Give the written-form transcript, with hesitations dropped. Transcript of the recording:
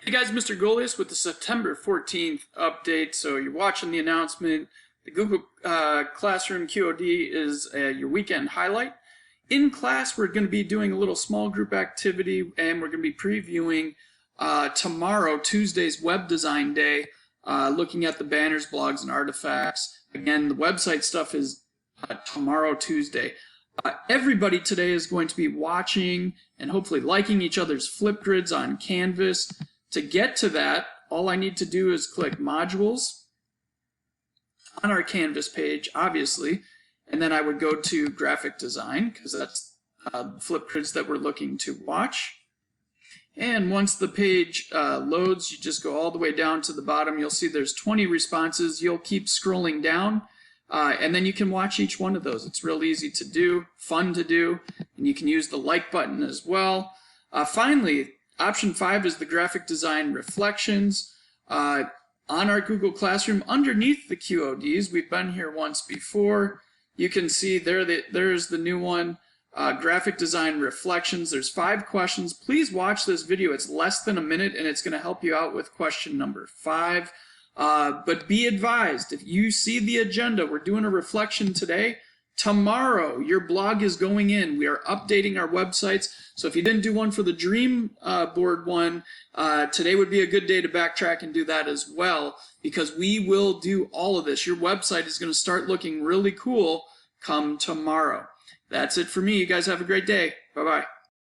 Hey guys, Mr. Golias with the September 14th update. So you're watching the announcement. The Google Classroom QOD is your weekend highlight. In class, we're going to be doing a little small group activity, and we're going to be previewing tomorrow, Tuesday's web design day, looking at the banners, blogs, and artifacts. Again, the website stuff is tomorrow, Tuesday. Everybody today is going to be watching and hopefully liking each other's Flipgrids on Canvas. To get to that, all I need to do is click Modules on our Canvas page, obviously, and then I would go to Graphic Design, because that's Flipgrids that we're looking to watch. And once the page loads, you just go all the way down to the bottom. You'll see there's 20 responses. You'll keep scrolling down, and then you can watch each one of those. It's real easy to do, fun to do, and you can use the like button as well. Finally, Option 5 is the graphic design reflections. On our Google Classroom, underneath the QODs, we've been here once before. You can see there's the new one, graphic design reflections. There's 5 questions. Please watch this video. It's less than a minute, and it's going to help you out with question number 5. But be advised, if you see the agenda, we're doing a reflection today. Tomorrow, your blog is going in. We are updating our websites. So if you didn't do one for the Dream board one, today would be a good day to backtrack and do that as well, because we will do all of this. Your website is going to start looking really cool come tomorrow. That's it for me. You guys have a great day. Bye-bye.